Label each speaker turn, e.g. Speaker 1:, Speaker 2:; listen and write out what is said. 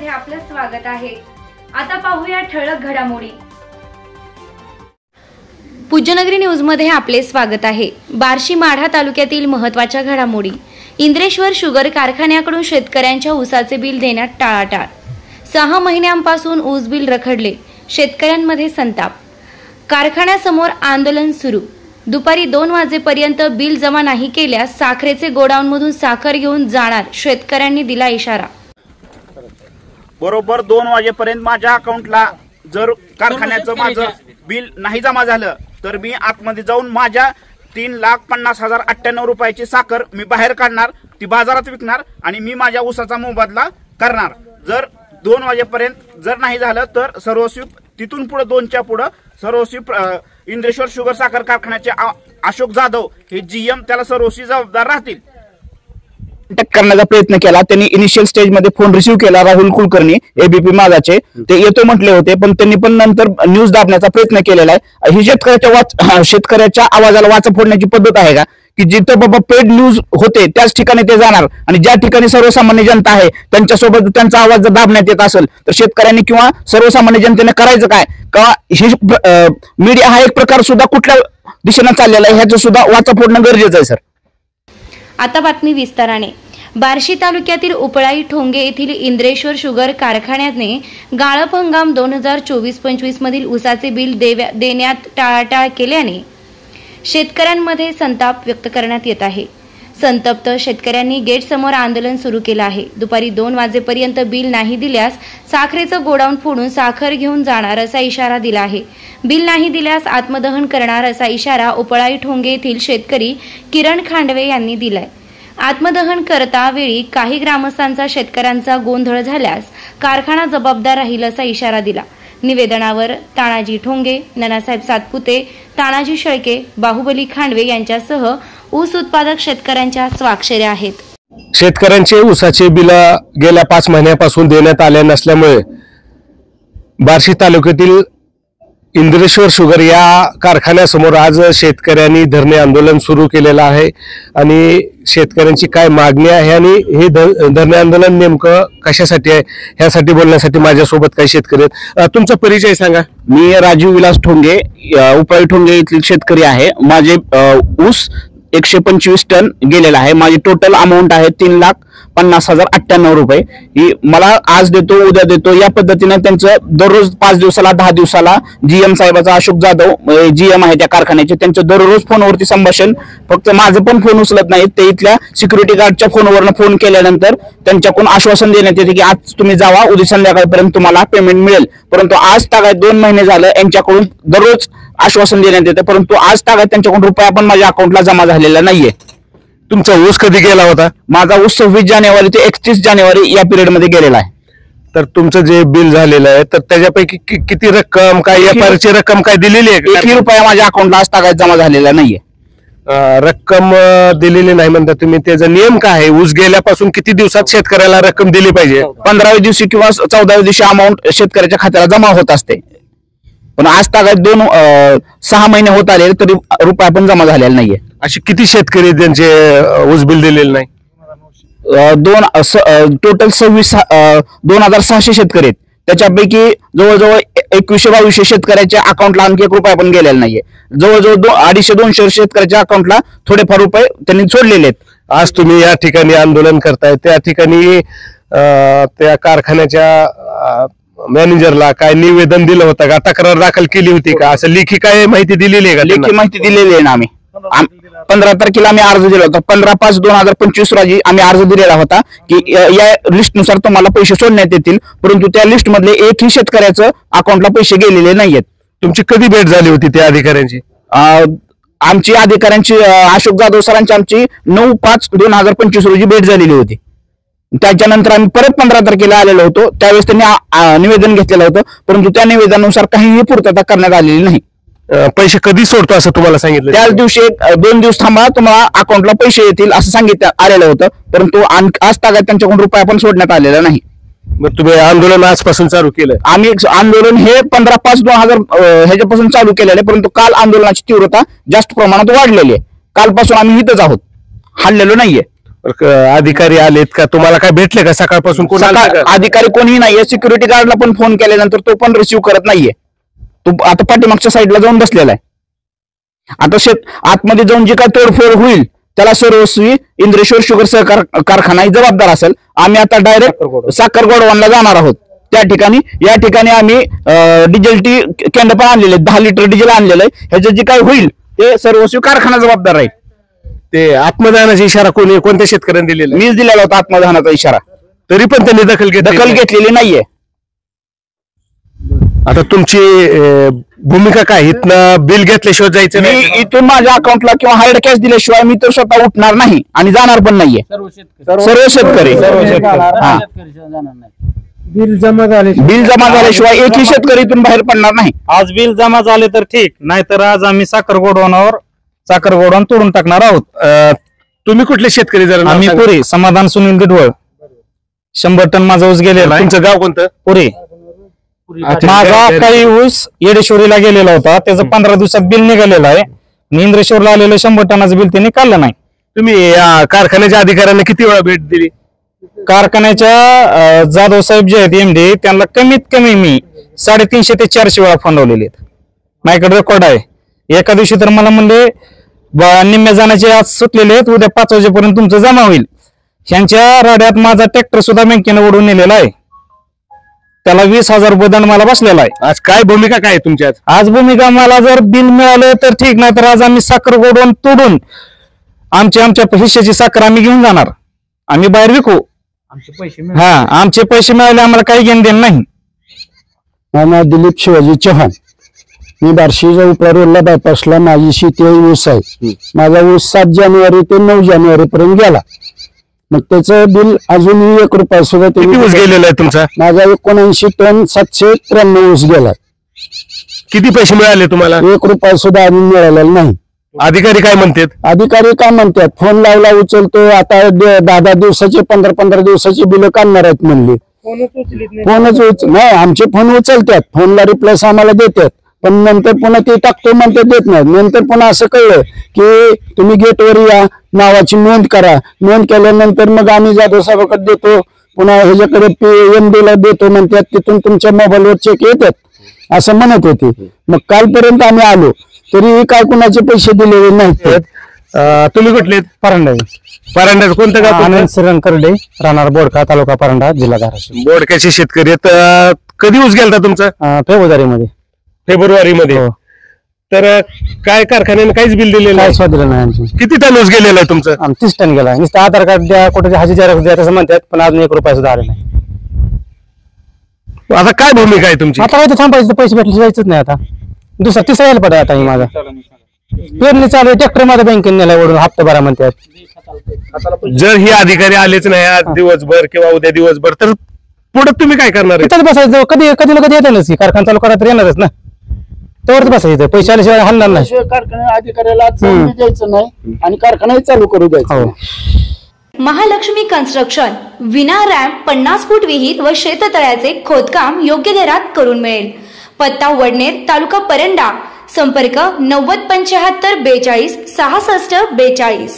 Speaker 1: आपलं स्वागत आहे। आता पाहूया ठळक घडामोडी। पूज्यनगरी न्यूज मध्ये आपले स्वागत आहे। बार्शी माढा तालुक्यातील महत्त्वाच्या घडामोडी। इंद्रेश्वर शुगर कारखान्याकडून शेतकऱ्यांच्या ऊसाचे बिल देण्यात टाळाटाळ। 6 महिन्यांपासून ऊस बिल रखडले, शेतकऱ्यांमध्ये संताप। कारखान्यासमोर आंदोलन सुरू। दुपारी 2 वाजेपर्यंत बिल जमा नाही केल्यास साखरेचे गोडाऊनमधून साखर घेऊन जाणार, शेतकऱ्यांनी दिला इशारा।
Speaker 2: बरोबर 2 वाजेपर्यंत माझ्या अकाउंटला जर कारखान्याचं माझं बिल नाही जमा झालं तर मी आतमध्ये जाऊन माझ्या 3,50,098 रुपयाची साखर मी बाहेर काढणार, ती बाजारात विकणार आणि मी माझ्या ऊसाचा मोबदला करणार। जर 2 वाजेपर्यंत जर नाही झालं तर सर्वस्वी तिथून पुढे 2च्या पुढे सर्वस्वी इंद्रेश्वर शुगर साखर कारखान्याचे अशोक जाधव हे जीएम त्याला सर्वस्वी जबाबदार राहतील।
Speaker 3: कॉन्टॅक्ट करण्याचा प्रयत्न केला। त्यांनी इनिशियल स्टेज मध्ये फोन रिसीव्ह केला राहुल कुलकर्णी एबीपी माझाचे, ते येतो म्हटले होते, पण त्यांनी पण नंतर न्यूज दाबण्याचा प्रयत्न केलेला आहे। ही शेतकऱ्याच्या आवाजाला वाचा फोडण्याची पद्धत आहे का, की जिथं बाबा पेड न्यूज होते त्याच ठिकाणी ते जाणार आणि ज्या ठिकाणी सर्वसामान्य जनता आहे त्यांच्यासोबत त्यांचा आवाज जर दाबण्यात येत असेल तर शेतकऱ्यांनी किंवा सर्वसामान्य जनतेने करायचं काय? का ही मीडिया हा एक प्रकार सुद्धा कुठल्या दिशेने चाललेला आहे ह्याचं सुद्धा वाचा फोडणं गरजेचं आहे सर।
Speaker 1: आता बातमी विस्ताराने। बार्शी तालुक्यातील उपळाई ठोंगे येथील इंद्रेश्वर शुगर कारखान्याने गाळप हंगाम 2024-25 मधील ऊसाचे बिल देण्यात टाळाटाळ केल्याने शेतकऱ्यांमध्ये संताप व्यक्त करण्यात येत आहे। संतप्त शेतकऱ्यांनी गेट समोर आंदोलन सुरू केलं आहे। दुपारी 2 वाजेपर्यंत बिल नाही दिल्यास साखरेचं गोडाऊन फोडून साखर घेऊन जाणार असा इशारा दिला आहे। बिल नाही दिल्यास आत्मदहन करणार असा इशारा उपळाई ठोंगे येथील शेतकरी किरण खांडवे यांनी दिलाय। आत्मदहन करता वेळी काही ग्रामस्थांचा शेतकऱ्यांचा गोंधळ झाल्यास कारखाना जबाबदार राहील असा इशारा दिला। निवेदनावर तानाजी ठोंगे, नानासाहेब सातपुते, तानाजी शेळके, बाहुबली खांडवे यांच्यासह ऊस उत्पादक शेतकऱ्यांच्या स्वाक्षऱ्या आहेत।
Speaker 4: शेतकऱ्यांचे ऊसाचे बिल गेल्या 5 महिन्यापासून देण्यात आले नसल्यामुळे बार्शी तालुक्यातील इंद्रेश्वर शुगर या कारखान्यासमोर आज शेतकऱ्यांनी धरणे आंदोलन सुरू केलेलं आहे आणि शेतकऱ्यांची काय मागणी आहे आणि हे धरणे आंदोलन नेमकं कशासाठी आहे ह्यासाठी बोलण्यासाठी माझ्यासोबत काही शेतकरी आहेत। तुमचा परिचय सांगा।
Speaker 3: मी राजीव विलास ठोंगे, उपळाई ठोंगे येथील शेतकरी आहे। माझे ऊस 125 टन गेलेला आहे। माझी टोटल अमाऊंट आहे 3,50,098 रुपये। ही मला आज देतो उद्या देतो या पद्धतीने त्यांचं दररोज 5 दिवसाला 10 दिवसाला जीएम साहेबाचा अशोक जाधव जीएम आहे त्या कारखान्याचे, त्यांचं दररोज फोनवरती संभाषण। फक्त माझं पण फोन उचलत नाहीत ते, इथल्या सिक्युरिटी गार्डच्या फोनवरनं फोन केल्यानंतर त्यांच्याकडून आश्वासन देण्यात येते की आज तुम्ही जावा, उद्या संध्याकाळपर्यंत तुम्हाला पेमेंट मिळेल। परंतु आज तागायत 2 महिने झालं यांच्याकडून दररोज आश्वासन देण्यात येते, परंतु आज तागायत त्यांच्याकडून रुपया पण माझ्या अकाउंटला जमा झालेला नाहीये।
Speaker 4: तुमचा ऊस कधी गेला होता?
Speaker 3: माझा ऊस 26 जानेवारी ते 31 जानेवारी या पिरियड मध्ये गेलेला आहे।
Speaker 4: तर तुमचं जे बिल झालेलं आहे तर त्याच्यापैकी किती रक्कम, काय एफआरची रक्कम काय दिलेली आहे?
Speaker 3: 1 रुपया माझ्या अकाउंटला आज तागायत जमा झालेला नाहीये।
Speaker 4: रक्कम दिलेली नाही म्हणता तुम्ही, त्याचा नियम काय आहे? ऊस गेल्यापासून किती दिवसात शेतकऱ्याला रक्कम दिली पाहिजे?
Speaker 3: 15व्या दिवशी किंवा 14व्या दिवशी अमाऊंट शेतकऱ्याच्या खात्याला जमा होत असते, पण आज तागायत 6 महिने होत आले तरी रुपया पण जमा झालेला नाहीये।
Speaker 4: असे किती शेतकरी त्यांचे ऊस बिल दिलेले नाही?
Speaker 3: टोटल 2,600 शेतकरी आहेत। त्याच्यापैकी जवळजवळ 2100-2200 शेतकऱ्याच्या अकाउंटला आणखी 1 रुपया पण गेलेला नाहीये। जवळजवळ 250-200 शेतकऱ्याच्या अकाउंटला थोडेफार रुपये त्यांनी सोडलेले आहेत।
Speaker 4: आज तुम्ही या ठिकाणी आंदोलन करताय, त्या ठिकाणी त्या कारखान्याच्या मॅनेजरला काय निवेदन दिलं होतं का, तक्रार दाखल केली होती का, असं लेखी काय माहिती दिलेली आहे का?
Speaker 3: लेखी माहिती दिलेली आहे ना। आम्ही 15 तारखेला आम्ही अर्ज दिला होता। 15/5/2025 रोजी आम्ही अर्ज दिलेला होता की या लिस्टनुसार तुम्हाला पैसे सोडण्यात येतील, परंतु त्या लिस्ट मधले एकही शेतकऱ्याचं अकाउंटला पैसे गेलेले नाहीयेत।
Speaker 4: तुमची कधी भेट झाली होती त्या अधिकाऱ्यांची?
Speaker 3: आमची अधिकाऱ्यांची अशोक जाधव सरांची आमची 9/5/2025 रोजी भेट झालेली होती। त्याच्यानंतर आम्ही परत 15 तारखेला आलेलो होतो, त्यावेळेस त्यांनी निवेदन घेतलेलं होतं, परंतु त्या निवेदनानुसार काहीही पूर्तता करण्यात आलेली नाही।
Speaker 4: पैसे कधी सोडतो असं तुम्हाला सांगितलं?
Speaker 3: त्याच दिवशी 2 दिवस थांबा, तुम्हाला अकाउंटला पैसे येतील असं सांगितलं आलेलं होतं, परंतु आज तागायत त्यांच्याकडून रुपया पण सोडण्यात आलेला नाही।
Speaker 4: मग तुम्ही आंदोलन आजपासून चालू केलं?
Speaker 3: आम्ही आंदोलन हे 15/5/2000 ह्याच्यापासून चालू केलेलं आहे, परंतु काल आंदोलनाची तीव्रता जास्त प्रमाणात वाढलेली आहे। कालपासून आम्ही इथंच आहोत, हललेलो नाहीये।
Speaker 4: अधिकारी आलेत का, तुम्हाला काय भेटले का सकाळपासून?
Speaker 3: अधिकारी कोणीही नाहीये. सिक्युरिटी गार्डला पण फोन केल्यानंतर तो पण रिसिव्ह करत नाहीये. तो आता पाठीमागच्या साईडला जाऊन बसलेला आहे. आता आतमध्ये जाऊन जे काय तोडफोड होईल त्याला सर्वस्वी इंद्रेश्वर शुगर सहकार कारखाना जबाबदार असेल. आम्ही आता डायरेक्ट साखर गोडवानला जाणार आहोत. त्या ठिकाणी या ठिकाणी आम्ही डिझेलची कॅन्ड पण आणलेले, 10 लिटर डिझेल आणलेलं आहे. ह्याचं जे काय होईल ते सर्वस्वी कारखाना जबाबदार राहील.
Speaker 4: ते आत्मदहनाचा इशारा कोणत्या शेतकऱ्यांनी दिलेला?
Speaker 3: मीच दिलेला होता आत्मदहनाचा इशारा,
Speaker 4: तरी पण त्यांनी दखल
Speaker 3: घेतलेली नाहीये.
Speaker 4: आता तुमची भूमिका काय? इथनं बिल घेतल्याशिवाय जायचं नाही?
Speaker 3: इथून माझ्या अकाउंटला किंवा हार्ड कॅश दिल्याशिवाय मी तर स्वतः उठणार नाही आणि जाणार पण नाहीये. सर्व शेतकरी
Speaker 5: बिल जमा
Speaker 3: झाल्याशिवाय एकही शेतकरी इथून बाहेर पडणार नाही.
Speaker 5: आज बिल जमा झाले तर ठीक, नाहीतर आज आम्ही साखर गोडवान तोडून टाकणार आहोत.
Speaker 4: तुम्ही कुठले शेतकरी? जरा
Speaker 5: आम्ही पुरी समाधान सुनील दिडवळ. 100 टन माझा ऊस गेलेला आहे.
Speaker 4: तुमचं गाव कोणतं?
Speaker 5: पुरी. माझा काही ऊस येडेश्वरीला गेलेला होता, त्याचं 15 दिवसात बिल निघालेलं आहे. इंद्रेश्वरला आलेलं 100 टनाचं बिल त्यांनी काढलं नाही.
Speaker 4: तुम्ही या कारखान्याच्या अधिकाऱ्यांना किती वेळा भेट दिली?
Speaker 5: कारखान्याच्या जाधव साहेब जे आहेत MD, त्यांना कमीत कमी मी 350 ते 400 वेळा फोन लावलेले आहेत. माझ्याकडे रेकॉर्ड आहे. एका दिवशी तर मला म्हणले निम्म्या जाण्याचे आज सुटलेले आहेत, उद्या 5 वाजेपर्यंत तुमचं जमा होईल. ह्यांच्या राड्यात माझा ट्रॅक्टर सुद्धा बँकेने ओढून नेलेला आहे. त्याला 20,000 रुपये दंड मला बसलेला आहे.
Speaker 4: आज काय भूमिका काय तुमच्या?
Speaker 5: आज भूमिका, मला जर बिल मिळालं तर ठीक, नाही तर आज आम्ही साखर गोडवून तोडून आमच्या हिश्श्याची साखर आम्ही घेऊन जाणार, आम्ही बाहेर विकू. आमचे पैसे मिळाले, आम्हाला काही घेणं देणं नाही.
Speaker 6: माझं नाव दिलीप शिवाजी चव्हाण. मी बार्शीच्या उपरा रोडला बायपासला माझी शेती ऊस आहे. माझा ऊस 7 जानेवारी ते 9 जानेवारी पर्यंत गेला. मग त्याचं बिल अजूनही 1 रुपया सुद्धा
Speaker 4: ऊस गेलेला आहे तुमचा?
Speaker 6: माझा 79 टन 793 ऊस गेला.
Speaker 4: किती पैसे मिळाले तुम्हाला?
Speaker 6: 1 रुपया सुद्धा अजून मिळालेला नाही.
Speaker 4: अधिकारी काय म्हणतात?
Speaker 6: अधिकारी काय म्हणतात, फोन लावला उचलतो. आता 10 दिवसाचे 15 दिवसाची बिलं काढणार आहेत म्हणली. फोनच नाही, आमचे फोन उचलतात, फोनला रिप्लाय आम्हाला देतात, पण नंतर पुन्हा ते टाकतो म्हणते देत नाही. नंतर पुन्हा असं कळलं की तुम्ही गेटवर या, नावाची नोंद करा. नोंद केल्यानंतर मग आम्ही जाधव साहेबाकडे देतो, पुन्हा ह्याच्याकडे PMD ला देतो म्हणतात. तिथून तुमच्या मोबाईलवर चेक येतात असं म्हणत होते. मग कालपर्यंत आम्ही आलो तरी काय कुणाचे पैसे दिलेले नाहीत.
Speaker 4: तुम्ही कुठले?
Speaker 5: परांडा.
Speaker 4: परांड्याचं कोणतं गाव?
Speaker 5: आनंद श्रीरंग करडे, राहणार बोडका, तालुका परांडा, जिल्हा धाराशिव.
Speaker 4: बोडक्याचे शेतकरी आहेत. कधी ऊस गेलता तुमचा? फेब्रुवारीमध्ये. तर काय कारखान्याने काहीच बिल दिलेलं
Speaker 5: नाही?
Speaker 4: किती टन ऊस गेलेला आहे तुमचं?
Speaker 5: 30 टन गेला. नुसतं आधार कार्ड द्या, कुठे हाजी द्या तसं म्हणतात, पण अजून 1 रुपया सुद्धा आले नाही.
Speaker 4: आता काय भूमिका आहे तुमची?
Speaker 5: आता काय थांबायचं, पैसे भेटले जायचंच नाही. आता तिसरा यायला पडे. आता माझा पेरणी चालू, ट्रॅक्टर माझ्या बँकेने नेला ओढून, हप्ता भरा म्हणतात.
Speaker 4: जर ही अधिकारी आलेच नाही आज दिवसभर किंवा उद्या दिवसभर, तर पुढे तुम्ही काय करणार?
Speaker 5: इथंच बसायचं. कधी येतालच की कारखाना चालू करा तर येणारच ना, तेवढंच बसायचं. पैसे आल्याशिवाय हलणार नाही.
Speaker 6: कारखाना अधिकाऱ्याला द्यायचं नाही आणि कारखानाही चालू करू द्यायचं.
Speaker 1: महालक्ष्मी कन्स्ट्रक्शन विना रॅम्प 50 फूट विहीर व शेततळ्याचे खोदकाम योग्य दरात करून मिळेल. पत्ता वडनेर, तालुका परंडा. संपर्क 90 75 42 66 42.